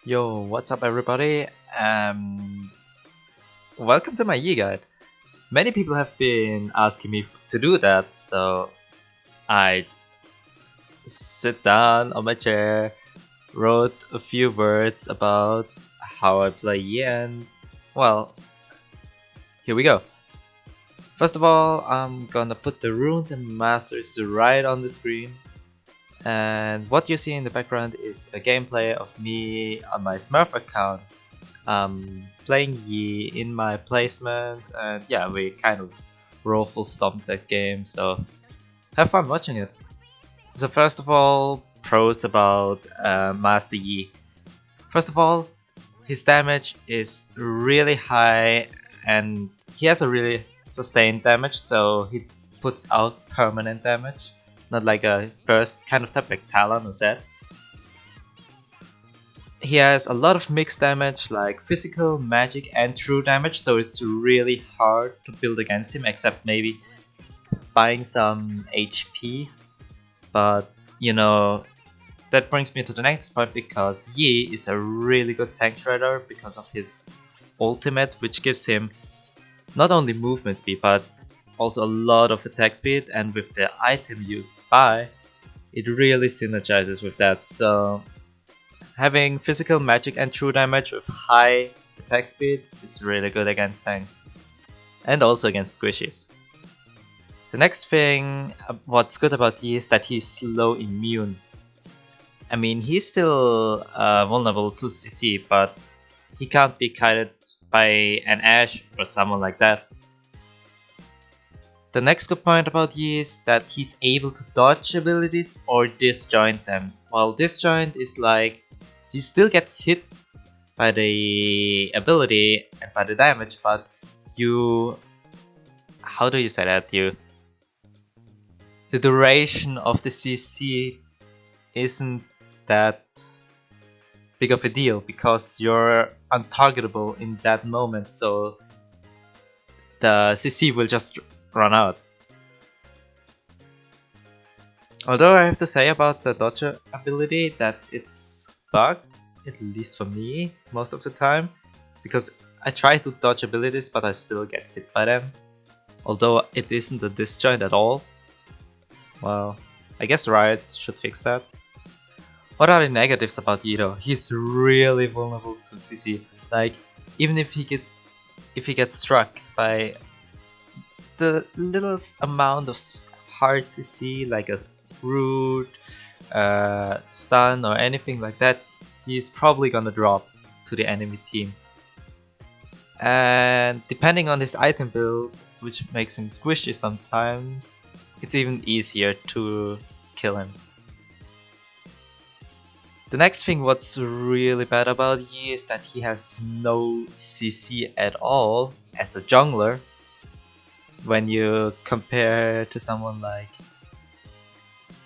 Yo, what's up everybody? Welcome to my Yi guide. Many people have been asking me to do that, so I sit down on my chair, wrote a few words about how I play Yi, and well, here we go. First of all, I'm gonna put the runes and masters right on the screen. And what you see in the background is a gameplay of me on my Smurf account, playing Yi in my placements, and yeah, we kind of roll full stomp that game, so have fun watching it. So first of all, pros about Master Yi. First of all, his damage is really high and he has a really sustained damage, so he puts out permanent damage, not like a burst kind of type like Talon or Zed. He has a lot of mixed damage like physical, magic and true damage, so it's really hard to build against him except maybe buying some HP. But you know, that brings me to the next point because Yi is a really good tank shredder because of his ultimate, which gives him not only movement speed but also a lot of attack speed, and with the item you buy, it really synergizes with that. So having physical, magic and true damage with high attack speed is really good against tanks and also against squishies. The next thing, what's good about Yi is that he's slow immune. I mean, he's still vulnerable to CC, but he can't be kited by an Ashe or someone like that. The next good point about Yi is that he's able to dodge abilities or disjoint them. While disjoint is like, you still get hit by the ability and by the damage, but you... how do you say that? The duration of the CC isn't that big of a deal because you're untargetable in that moment, so the CC will just run out. Although I have to say about the dodge ability that it's bugged, at least for me, most of the time, because I try to dodge abilities but I still get hit by them. Although it isn't a disjoint at all. Well, I guess Riot should fix that. What are the negatives about Yi though? He's really vulnerable to CC. Like, even if he gets struck by the littlest amount of hard CC, like a root, stun or anything like that, he's probably gonna drop to the enemy team. And depending on his item build, which makes him squishy sometimes, it's even easier to kill him. The next thing what's really bad about Yi is that he has no CC at all as a jungler. When you compare to someone like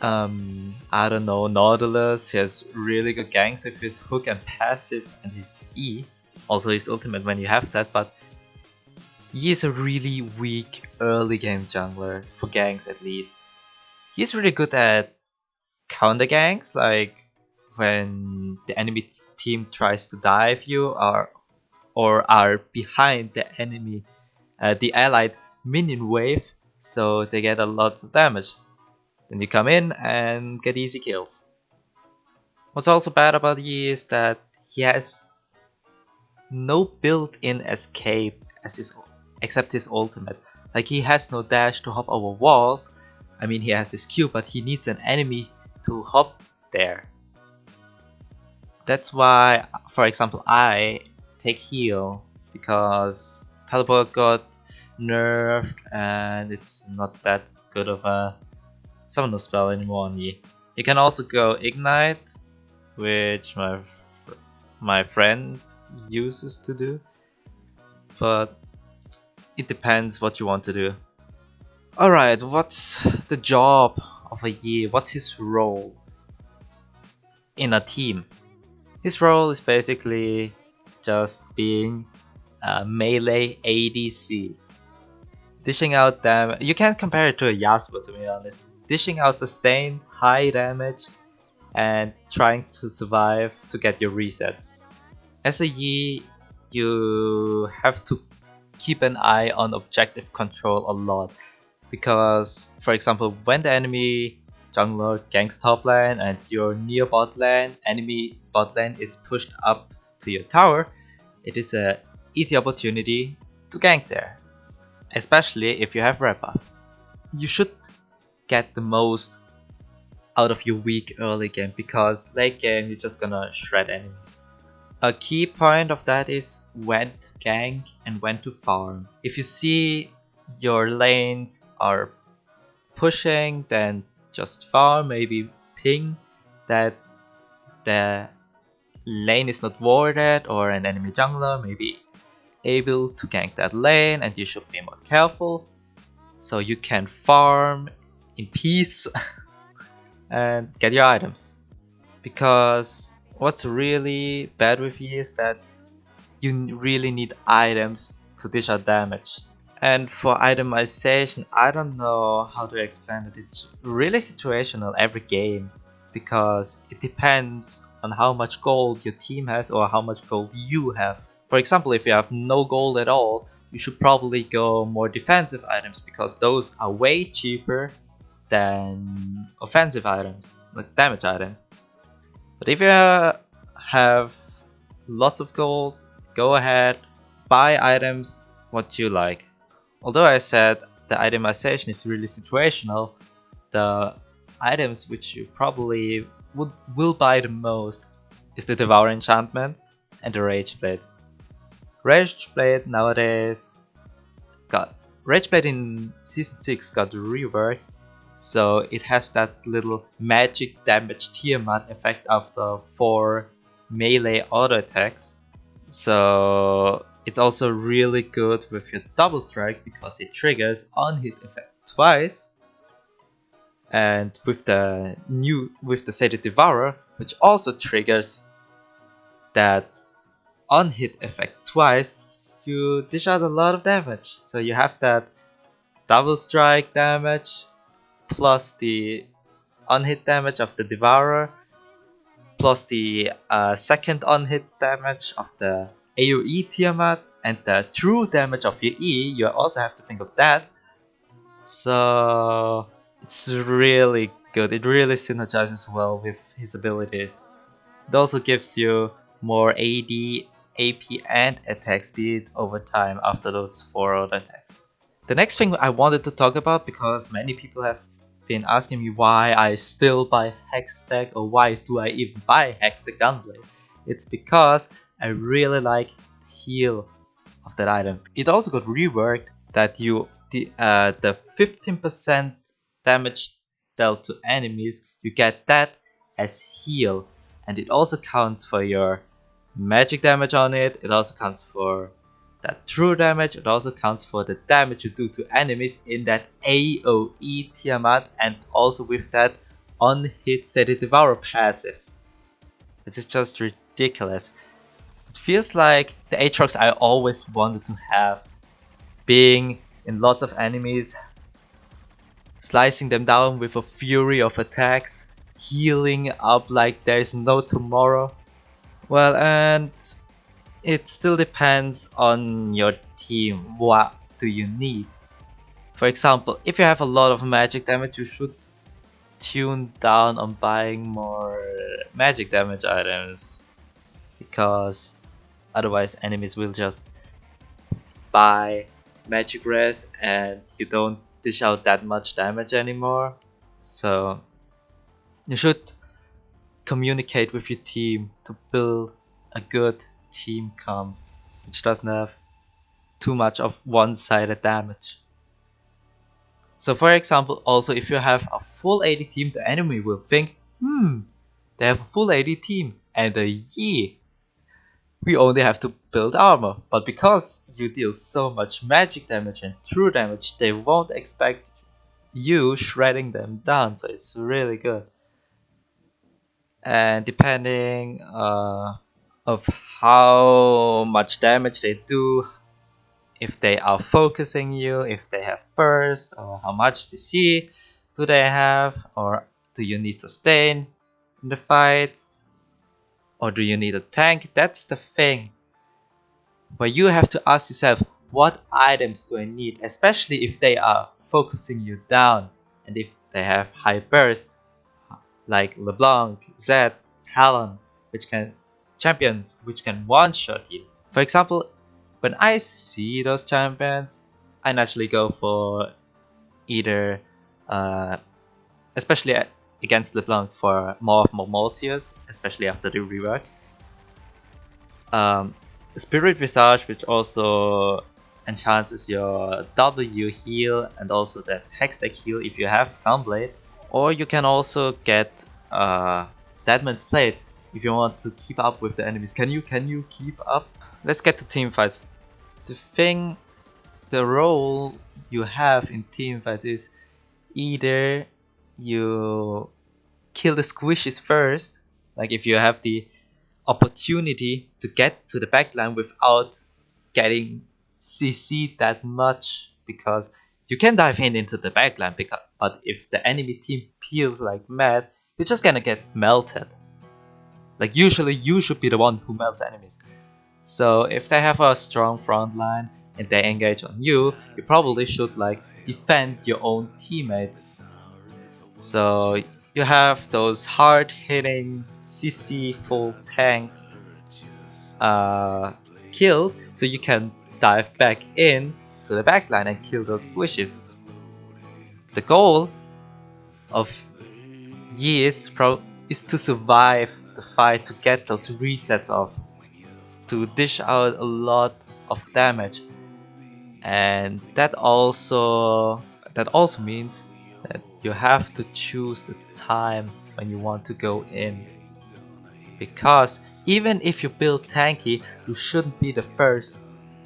I don't know, Nautilus, he has really good ganks with his hook and passive and his E. Also his ultimate when you have that, but Yi is a really weak early game jungler, for ganks at least. He's really good at counter ganks, like when the enemy team tries to dive you or are behind the enemy, the allied minion wave, so they get a lot of damage. Then you come in and get easy kills. What's also bad about Yi is that he has no built-in escape as except his ultimate. Like, he has no dash to hop over walls. I mean, he has his Q, but he needs an enemy to hop there. That's why, for example, I take heal because teleport got nerfed and it's not that good of a summon spell anymore on Yi. You can also go ignite, which my friend uses to do, but it depends what you want to do. Alright, what's the job of a Yi? What's his role in a team? His role is basically just being a melee ADC. Dishing out damage. You can't compare it to a Yasuo, to be honest. Dishing out sustained high damage and trying to survive to get your resets. As a Yi, you have to keep an eye on objective control a lot, because for example when the enemy jungler ganks top lane and you're near bot lane, enemy bot lane is pushed up to your tower, it is a easy opportunity to gank there, especially if you have red buff. You should get the most out of your weak early game, because late game you're just gonna shred enemies. A key point of that is when to gank and when to farm. If you see your lanes are pushing, then just farm, maybe ping that the lane is not warded or an enemy jungler may be able to gank that lane, and you should be more careful so you can farm in peace and get your items. Because what's really bad with you is that you really need items to dish out damage. And for itemization, I don't know how to explain it. It's really situational every game, because it depends on how much gold your team has or how much gold you have. For example, if you have no gold at all, you should probably go more defensive items, because those are way cheaper than offensive items, like damage items. But if you have lots of gold, go ahead, buy items what you like. Although I said the itemization is really situational, the items which you probably will buy the most is the Devour Enchantment and the Rage Blade. Rage Blade nowadays got Rage Blade in Season 6 got reworked, so it has that little magic damage Tiamat effect after 4 melee auto attacks. So it's also really good with your double strike, because it triggers on hit effect twice. And with the Sated Devourer, which also triggers that on hit effect twice, you dish out a lot of damage. So you have that double strike damage plus the on hit damage of the Devourer plus the second on hit damage of the AoE Tiamat and the true damage of your E. You also have to think of that. So it's really good. It really synergizes well with his abilities. It also gives you more AD, AP and attack speed over time after those 4 auto attacks. The next thing I wanted to talk about, because many people have been asking me why I still buy Hextech, or why do I even buy Hextech Gunblade. It's because I really like the heal of that item. It also got reworked that the 15% damage dealt to enemies, you get that as heal, and it also counts for your magic damage on it. It also counts for that true damage. It also counts for the damage you do to enemies in that AoE Tiamat, and also with that on-hit Sated Devourer passive. It is just ridiculous. It feels like the Aatrox I always wanted to have, being in lots of enemies, slicing them down with a fury of attacks, healing up like there is no tomorrow. Well, and it still depends on your team. What do you need? For example, if you have a lot of magic damage, you should tune down on buying more magic damage items, because otherwise enemies will just buy magic res and you don't dish out that much damage anymore. So you should communicate with your team to build a good team comp which doesn't have too much of one-sided damage. So for example, also if you have a full AD team, the enemy will think, they have a full AD team, and we only have to build armor. But because you deal so much magic damage and true damage, they won't expect you shredding them down, so it's really good. And depending of how much damage they do, if they are focusing you, if they have burst, or how much CC do they have, or do you need sustain, in the fights? Or do you need a tank? That's the thing. But you have to ask yourself, what items do I need? Especially if they are focusing you down. And if they have high burst, like LeBlanc, Zed, Talon, which can champions which can one-shot you. For example, when I see those champions, I naturally go for either, uh, especially against LeBlanc, for more of Mormoltius, especially after the rework. Um, Spirit Visage, which also enhances your W heal and also that Hextech heal if you have Gunblade. Or you can also get Deadman's Plate if you want to keep up with the enemies. Can you keep up? Let's get to team fights. The role you have in team fights is either you kill the squishes first, like if you have the opportunity to get to the backline without getting CC'd that much, because you can dive into the backline, but if the enemy team peels like mad, you're just gonna get melted. Like usually you should be the one who melts enemies. So if they have a strong front line and they engage on you, you probably should like defend your own teammates. So you have those hard hitting CC full tanks killed, so you can dive back in to the backline and kill those squishes. The goal of Yi is to survive the fight, to get those resets off, to dish out a lot of damage, and that also means that you have to choose the time when you want to go in. Because even if you build tanky, you shouldn't be the first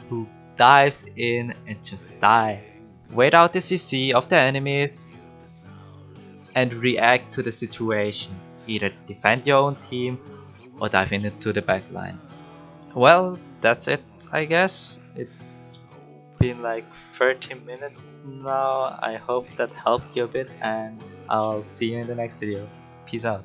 who dives in and just die. Wait out the CC of the enemies and react to the situation. Either defend your own team or dive into the backline. Well, that's it, I guess. It's been like 30 minutes now. I hope that helped you a bit, and I'll see you in the next video. Peace out.